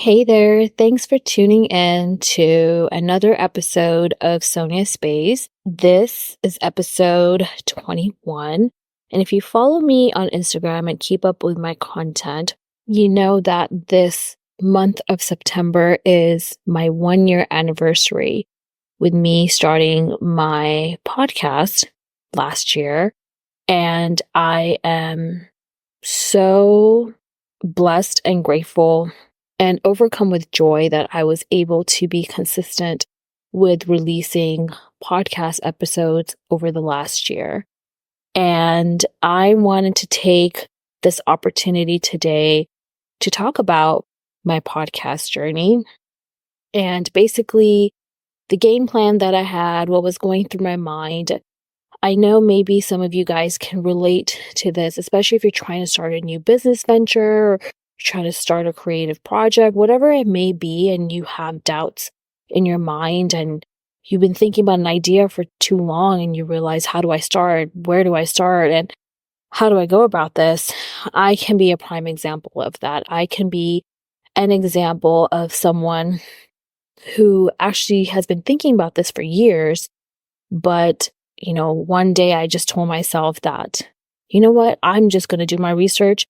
Hey there, thanks for tuning in to another episode of Sonia Space. This is episode 21. And if you follow me on Instagram and keep up with my content, you know that this month of September is my 1 year anniversary with me starting my podcast last year. And I am so blessed and grateful and overcome with joy that I was able to be consistent with releasing podcast episodes over the last year. And I wanted to take this opportunity today to talk about my podcast journey and basically the game plan that I had, what was going through my mind. I know maybe some of you guys can relate to this, especially if you're trying to start a new business venture or trying to start a creative project, whatever it may be, and you have doubts in your mind and you've been thinking about an idea for too long and you realize, how do I start? Where do I start? And how do I go about this? I can be a prime example of that. I can be an example of someone who actually has been thinking about this for years, but one day I just told myself that, you know what, I'm just going to do my research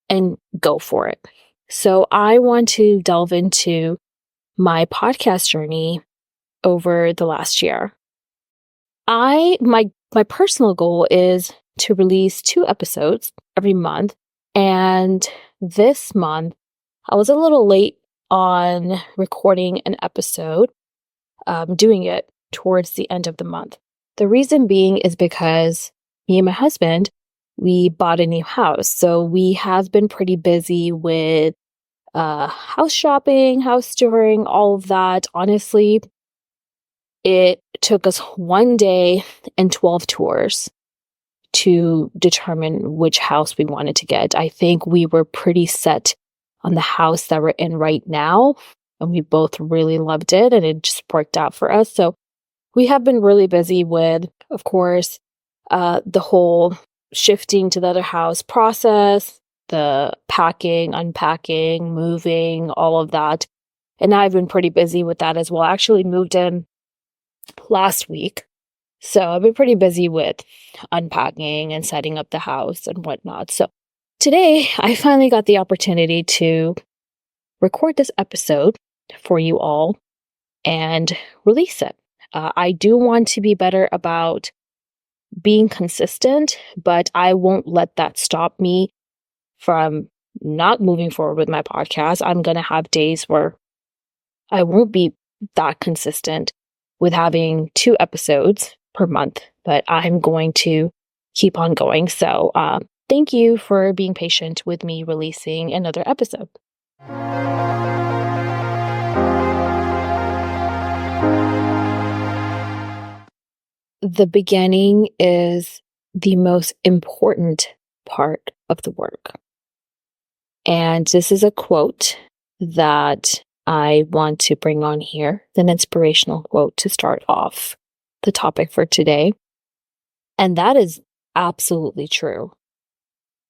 and go for it. So I want to delve into my podcast journey over the last year. My personal goal is to release 2 episodes every month. And this month, I was a little late on recording an episode, doing it towards the end of the month. The reason being is because me and my husband, we bought a new house. So we have been pretty busy with house shopping, house touring, all of that. Honestly, it took us 1 day and 12 tours to determine which house we wanted to get. I think we were pretty set on the house that we're in right now, and we both really loved it, and it just worked out for us. So we have been really busy with, of course, the whole shifting to the other house process, the packing, unpacking, moving, all of that. And I've been pretty busy with that as well. I actually moved in last week. So I've been pretty busy with unpacking and setting up the house and whatnot. So today I finally got the opportunity to record this episode for you all and release it. I do want to be better about being consistent, but I won't let that stop me from not moving forward with my podcast. I'm going to have days where I won't be that consistent with having 2 episodes per month, but I'm going to keep on going. So thank you for being patient with me releasing another episode. The beginning is the most important part of the work. And this is a quote that I want to bring on here, an inspirational quote to start off the topic for today. And that is absolutely true.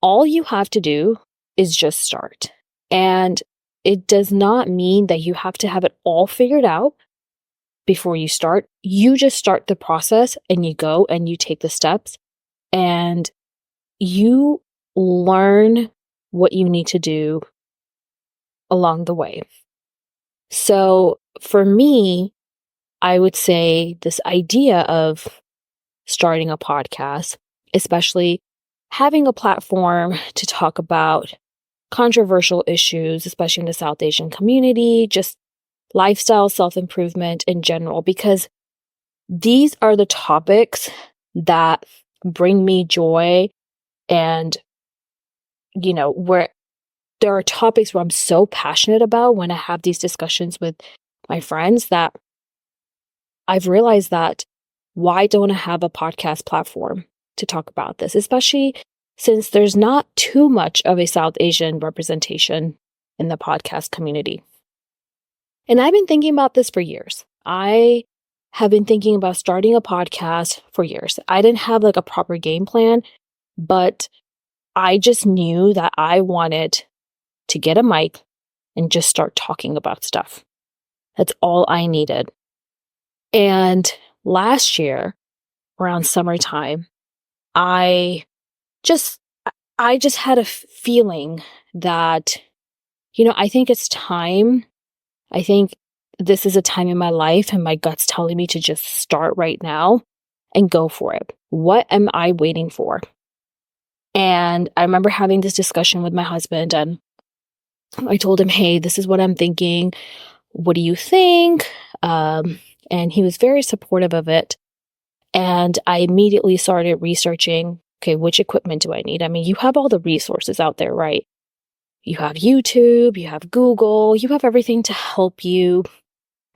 All you have to do is just start. And it does not mean that you have to have it all figured out before you start. You just start the process and you go and you take the steps and you learn what you need to do along the way. So for me, I would say this idea of starting a podcast, especially having a platform to talk about controversial issues, especially in the South Asian community, just lifestyle, self-improvement in general, because these are the topics that bring me joy. And, where there are topics where I'm so passionate about when I have these discussions with my friends that I've realized that why don't I have a podcast platform to talk about this, especially since there's not too much of a South Asian representation in the podcast community. And I've been thinking about this for years. I have been thinking about starting a podcast for years. I didn't have a proper game plan, but I just knew that I wanted to get a mic and just start talking about stuff. That's all I needed. And last year, around summertime, I just I just had a feeling that, I think it's time. I think this is a time in my life and my gut's telling me to just start right now and go for it. What am I waiting for? And I remember having this discussion with my husband, and I told him, hey, this is what I'm thinking. What do you think? And he was very supportive of it. And I immediately started researching, okay, which equipment do I need? I mean, you have all the resources out there, right? You have YouTube, you have Google, you have everything to help you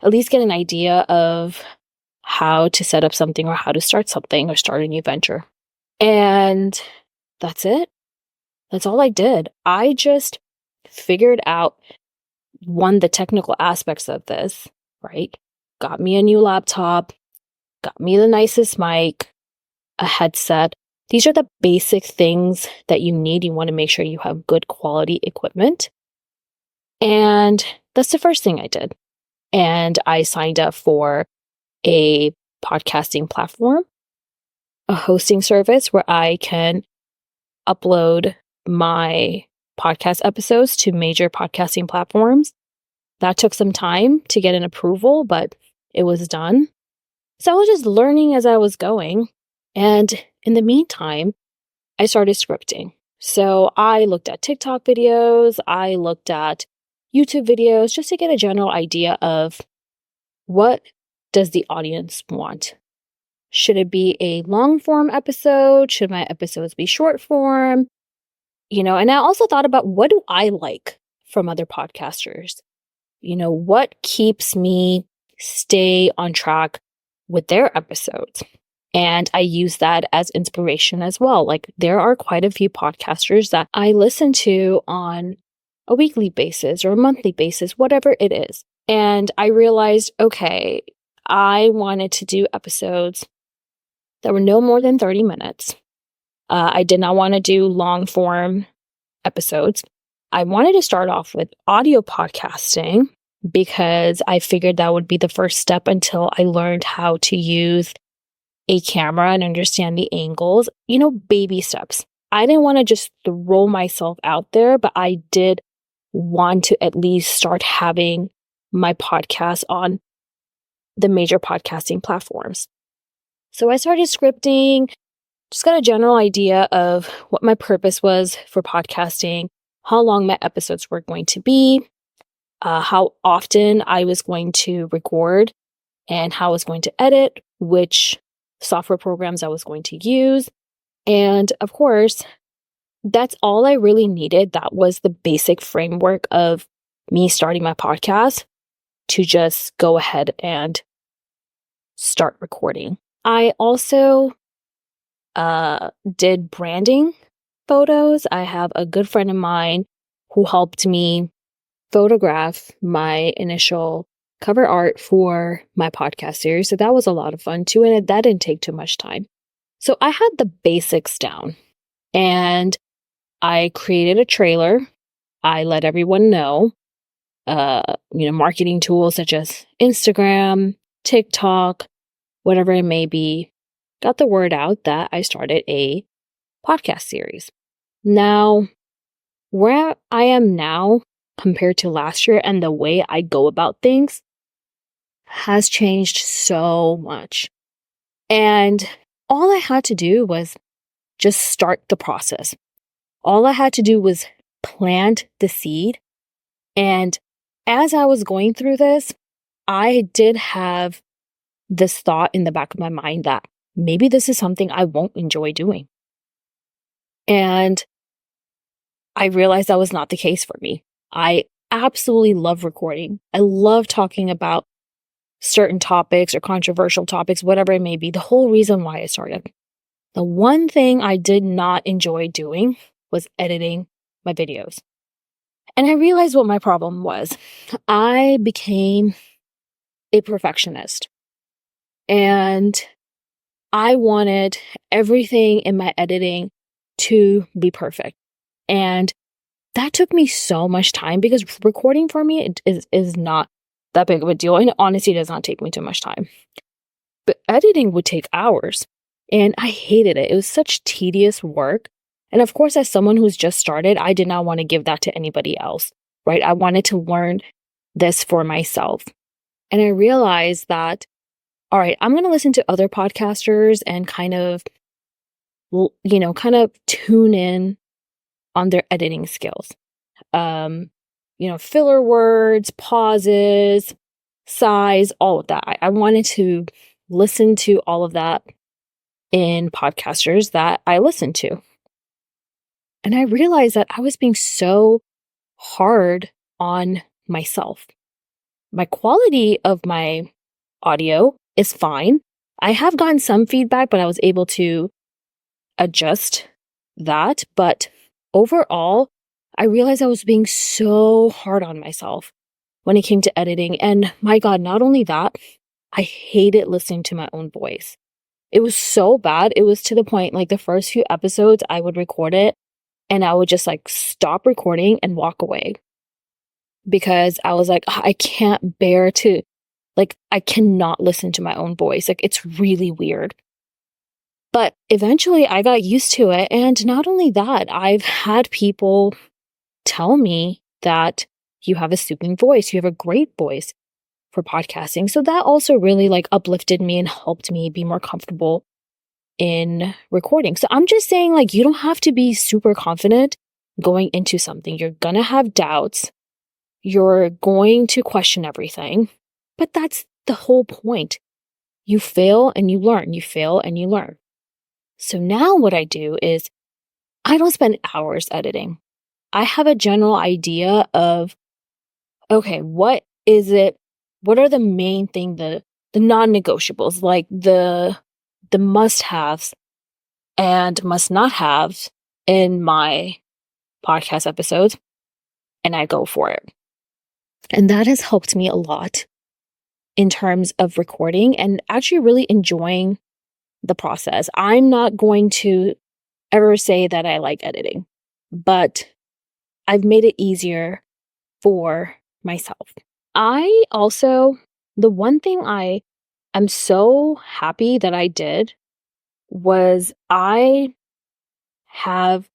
at least get an idea of how to set up something or how to start something or start a new venture. And that's it. That's all I did. I just figured out, one, the technical aspects of this, right? Got me a new laptop, got me the nicest mic, a headset. These are the basic things that you need. You want to make sure you have good quality equipment. And that's the first thing I did. And I signed up for a podcasting platform, a hosting service where I can upload my podcast episodes to major podcasting platforms. That took some time to get an approval, but it was done. So I was just learning as I was going. And in the meantime, I started scripting. So I looked at TikTok videos, I looked at YouTube videos just to get a general idea of what does the audience want. Should it be a long form episode? Should my episodes be short form? And I also thought about, what do I like from other podcasters? What keeps me stay on track with their episodes? And I use that as inspiration as well. Like, there are quite a few podcasters that I listen to on a weekly basis or a monthly basis, whatever it is. And I realized, okay, I wanted to do episodes that were no more than 30 minutes. I did not want to do long form episodes. I wanted to start off with audio podcasting because I figured that would be the first step until I learned how to use a camera and understand the angles, baby steps. I didn't want to just throw myself out there, but I did want to at least start having my podcast on the major podcasting platforms. So I started scripting, just got a general idea of what my purpose was for podcasting, how long my episodes were going to be, how often I was going to record, and how I was going to edit, which software programs I was going to use. And of course, that's all I really needed. That was the basic framework of me starting my podcast, to just go ahead and start recording. I also did branding photos. I have a good friend of mine who helped me photograph my initial cover art for my podcast series. So that was a lot of fun too. And that didn't take too much time. So I had the basics down, and I created a trailer. I let everyone know, marketing tools such as Instagram, TikTok, whatever it may be, got the word out that I started a podcast series. Now, where I am now compared to last year and the way I go about things has changed so much. And all I had to do was just start the process. All I had to do was plant the seed. And as I was going through this, I did have this thought in the back of my mind that maybe this is something I won't enjoy doing. And I realized that was not the case for me. I absolutely love recording. I love talking about certain topics or controversial topics, whatever it may be, the whole reason why I started. The one thing I did not enjoy doing was editing my videos. And I realized what my problem was. I became a perfectionist. And I wanted everything in my editing to be perfect. And that took me so much time because recording for me is not that big of a deal. And it honestly does not take me too much time. But editing would take hours. And I hated it. It was such tedious work. And of course, as someone who's just started, I did not want to give that to anybody else, right? I wanted to learn this for myself. And I realized that, all right, I'm going to listen to other podcasters and kind of tune in on their editing skills. Filler words, pauses, size, all of that. I wanted to listen to all of that in podcasters that I listened to. And I realized that I was being so hard on myself. My quality of my audio is fine. I have gotten some feedback, but I was able to adjust that. But overall, I realized I was being so hard on myself when it came to editing. And my God, not only that, I hated listening to my own voice. It was so bad. It was to the point, like the first few episodes, I would record it and I would just like stop recording and walk away because I was like, I can't bear to, like, I cannot listen to my own voice. Like, it's really weird. But eventually I got used to it. And not only that, I've had people tell me that you have a soothing voice, you have a great voice for podcasting. So that also really like uplifted me and helped me be more comfortable in recording. So I'm just saying, like, you don't have to be super confident going into something. You're going to have doubts. You're going to question everything. But that's the whole point. You fail and you learn. You fail and you learn. So now what I do is I don't spend hours editing. I have a general idea of, okay, what is it? What are the main thing, the non-negotiables, like the must-haves and must-not-haves in my podcast episodes, and I go for it. And that has helped me a lot in terms of recording and actually really enjoying the process. I'm not going to ever say that I like editing, but I've made it easier for myself. The one thing I'm so happy that I did was I have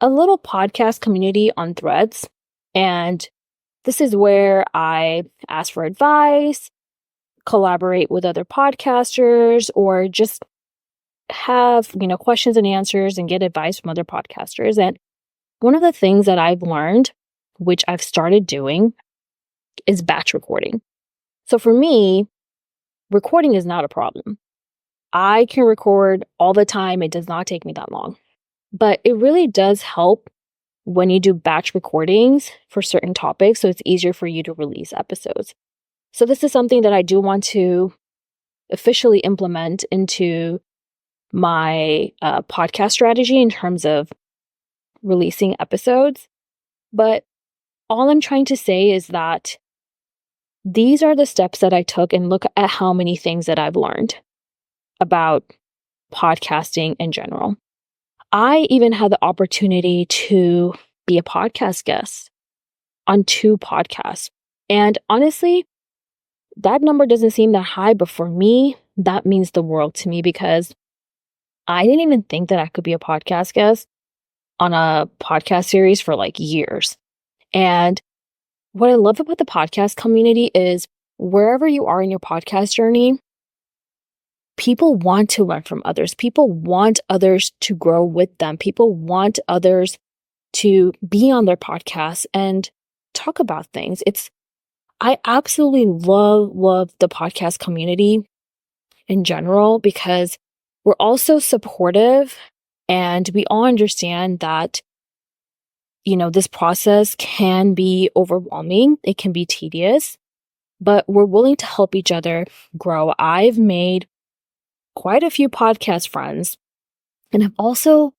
a little podcast community on Threads, and this is where I ask for advice, collaborate with other podcasters, or just have, questions and answers and get advice from other podcasters. And one of the things that I've learned, which I've started doing, is batch recording. So for me, recording is not a problem. I can record all the time. It does not take me that long. But it really does help when you do batch recordings for certain topics, so it's easier for you to release episodes. So this is something that I do want to officially implement into my podcast strategy in terms of releasing episodes. But all I'm trying to say is that these are the steps that I took, and look at how many things that I've learned about podcasting in general. I even had the opportunity to be a podcast guest on 2 podcasts. And honestly, that number doesn't seem that high, but for me, that means the world to me because I didn't even think that I could be a podcast guest on a podcast series for like years. And what I love about the podcast community is wherever you are in your podcast journey, people want to learn from others. People want others to grow with them. People want others to be on their podcast and talk about things. I absolutely love the podcast community in general because we're all so supportive and we all understand that, this process can be overwhelming. It can be tedious, but we're willing to help each other grow. I've made quite a few podcast friends, and I've also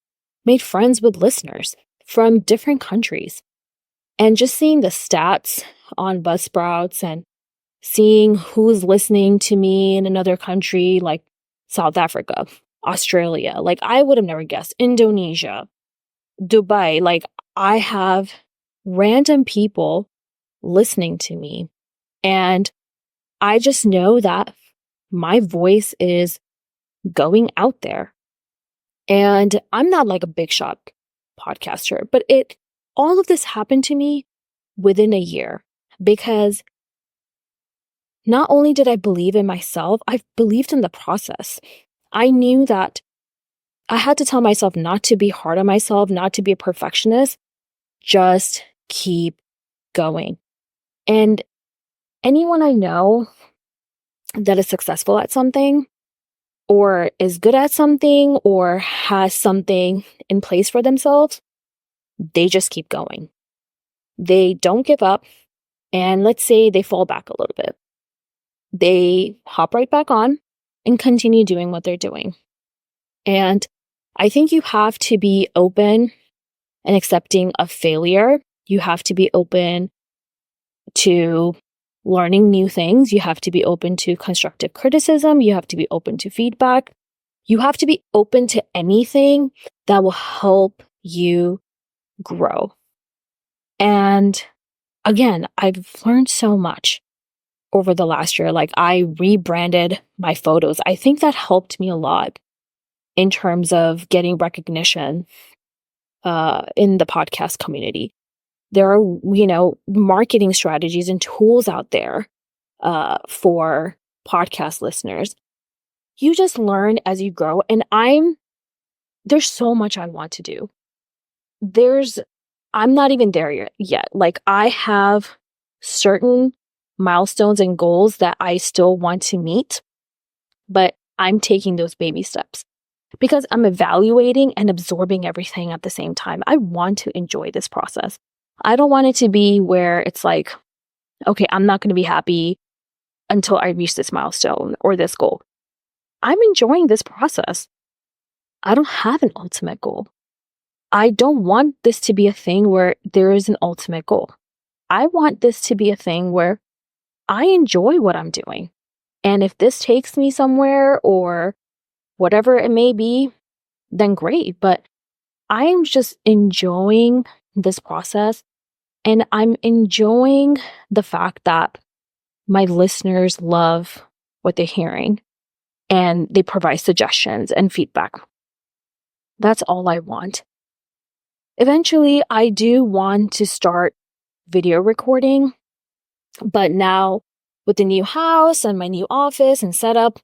made friends with listeners from different countries. And just seeing the stats on Buzzsprouts and seeing who's listening to me in another country like South Africa, Australia, like I would have never guessed, Indonesia, Dubai, like I have random people listening to me. And I just know that my voice is going out there. And I'm not like a big shot podcaster, but all of this happened to me within a year because not only did I believe in myself, I believed in the process. I knew that I had to tell myself not to be hard on myself, not to be a perfectionist, just keep going. And anyone I know that is successful at something or is good at something or has something in place for themselves, they just keep going. They don't give up. And let's say they fall back a little bit. They hop right back on and continue doing what they're doing. And I think you have to be open and accepting of failure. You have to be open to learning new things. You have to be open to constructive criticism. You have to be open to feedback. You have to be open to anything that will help you grow. And again, I've learned so much over the last year. Like I rebranded my photos. I think that helped me a lot in terms of getting recognition in the podcast community. There are, marketing strategies and tools out there for podcast listeners. You just learn as you grow. And there's so much I want to do. I'm not even there yet. Like I have certain milestones and goals that I still want to meet, but I'm taking those baby steps because I'm evaluating and absorbing everything at the same time. I want to enjoy this process. I don't want it to be where it's like, okay, I'm not going to be happy until I reach this milestone or this goal. I'm enjoying this process. I don't have an ultimate goal. I don't want this to be a thing where there is an ultimate goal. I want this to be a thing where I enjoy what I'm doing. And if this takes me somewhere or whatever it may be, then great. But I'm just enjoying this process. And I'm enjoying the fact that my listeners love what they're hearing and they provide suggestions and feedback. That's all I want. Eventually, I do want to start video recording, but now with the new house and my new office and setup,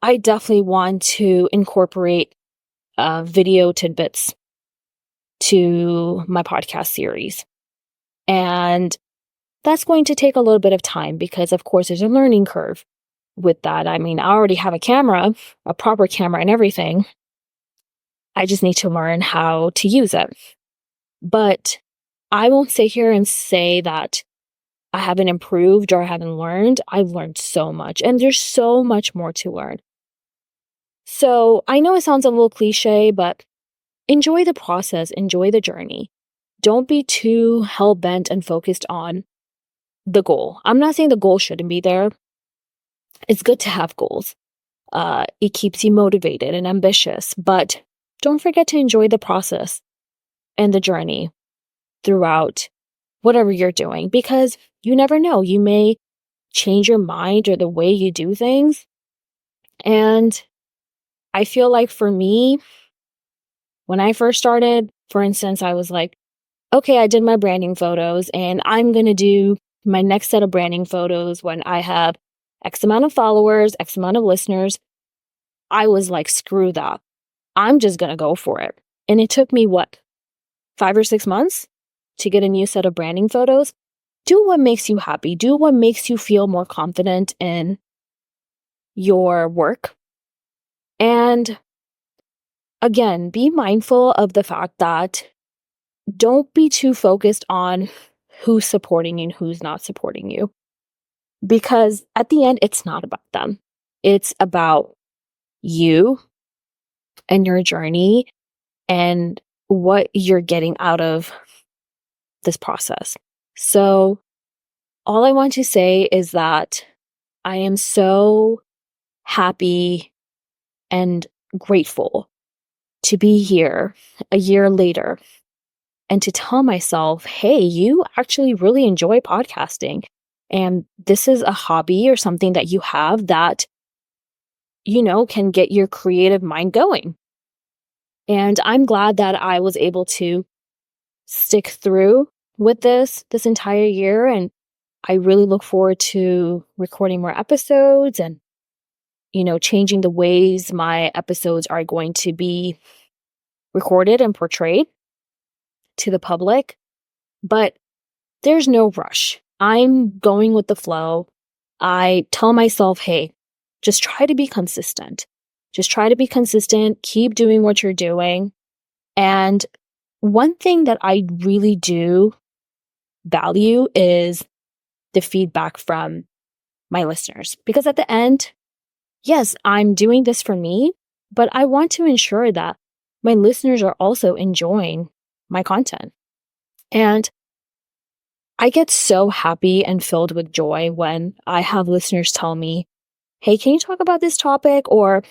I definitely want to incorporate video tidbits to my podcast series. And that's going to take a little bit of time because, of course, there's a learning curve with that. I mean, I already have a camera, a proper camera and everything. I just need to learn how to use it. But I won't sit here and say that I haven't improved or I haven't learned. I've learned so much, and there's so much more to learn. So I know it sounds a little cliche, but enjoy the process, enjoy the journey. Don't be too hell-bent and focused on the goal. I'm not saying the goal shouldn't be there. It's good to have goals. It keeps you motivated and ambitious, but don't forget to enjoy the process and the journey throughout whatever you're doing, because you never know. You may change your mind or the way you do things. And I feel like for me, when I first started, for instance, I was like, okay, I did my branding photos and I'm going to do my next set of branding photos when I have X amount of followers, X amount of listeners. I was like, screw that. I'm just going to go for it. And it took me 5 or 6 months to get a new set of branding photos. Do what makes you happy. Do what makes you feel more confident in your work. And again, be mindful of the fact that don't be too focused on who's supporting you and who's not supporting you. Because at the end, it's not about them. It's about you and your journey and what you're getting out of this process. So all I want to say is that I am so happy and grateful to be here a year later and to tell myself, hey, you actually really enjoy podcasting. And this is a hobby or something that you have that, can get your creative mind going. And I'm glad that I was able to stick through with this entire year. And I really look forward to recording more episodes and, changing the ways my episodes are going to be recorded and portrayed to the public. But there's no rush. I'm going with the flow. I tell myself, hey, just try to be consistent. Just try to be consistent. Keep doing what you're doing. And one thing that I really do value is the feedback from my listeners. Because at the end, yes, I'm doing this for me, but I want to ensure that my listeners are also enjoying my content. And I get so happy and filled with joy when I have listeners tell me, hey, can you talk about this topic? Or,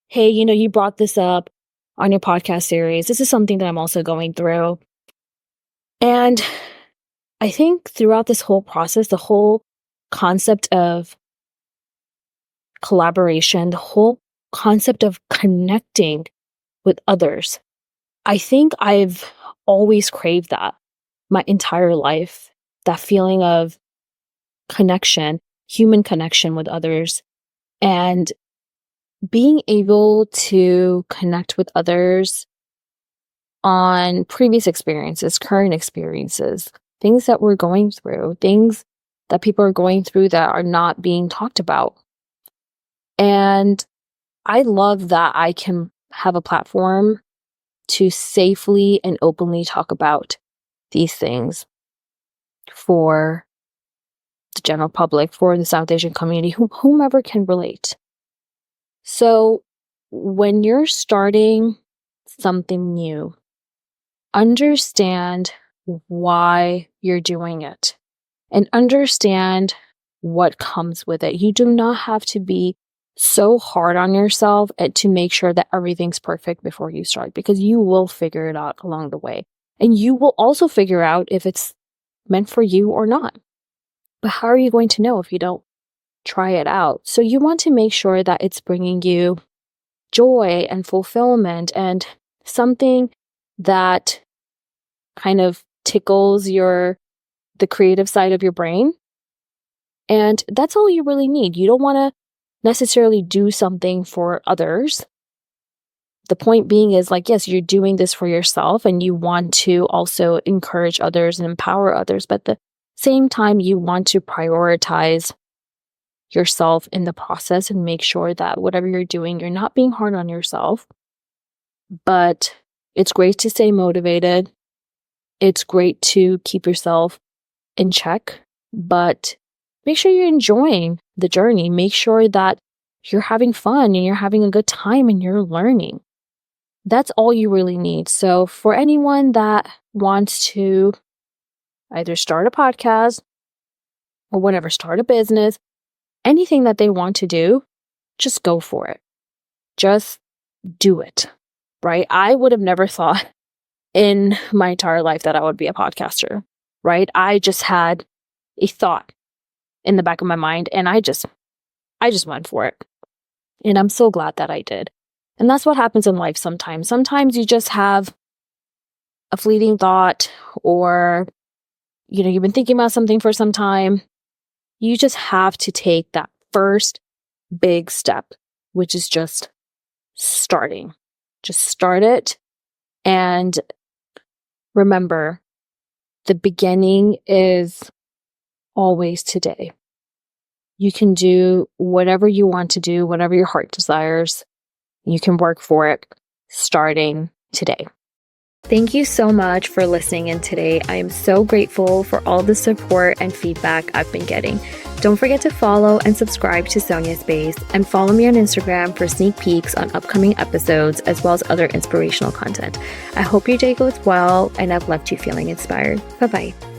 hey, you brought this up on your podcast series. This is something that I'm also going through. And I think throughout this whole process, the whole concept of collaboration, the whole concept of connecting with others, I think I've always craved that my entire life, that feeling of connection, human connection with others, and being able to connect with others on previous experiences, current experiences, things that we're going through, things that people are going through that are not being talked about. And I love that I can have a platform to safely and openly talk about these things for the general public, for the South Asian community, whomever can relate. So when you're starting something new, understand why you're doing it and understand what comes with it. You do not have to be so hard on yourself to make sure that everything's perfect before you start, because you will figure it out along the way. And you will also figure out if it's meant for you or not. But how are you going to know if you don't try it out? So you want to make sure that it's bringing you joy and fulfillment and something that kind of tickles the creative side of your brain. And that's all you really need. You don't want to necessarily do something for others. The point being is yes, you're doing this for yourself and you want to also encourage others and empower others. But at the same time, you want to prioritize yourself in the process and make sure that whatever you're doing, you're not being hard on yourself. But it's great to stay motivated. It's great to keep yourself in check, but make sure you're enjoying the journey. Make sure that you're having fun and you're having a good time and you're learning. That's all you really need. So for anyone that wants to either start a podcast or whatever, start a business, anything that they want to do, just go for it. Just do it, right? I would have never thought in my entire life that I would be a podcaster, right? I just had a thought in the back of my mind and I just went for it. And I'm so glad that I did. And that's what happens in life sometimes. Sometimes you just have a fleeting thought or, you've been thinking about something for some time. You just have to take that first big step, which is just starting. Just start it. And remember, the beginning is always today. You can do whatever you want to do, whatever your heart desires. You can work for it starting today. Thank you so much for listening in today. I am so grateful for all the support and feedback I've been getting. Don't forget to follow and subscribe to Sonia Space and follow me on Instagram for sneak peeks on upcoming episodes as well as other inspirational content. I hope your day goes well and I've left you feeling inspired. Bye-bye.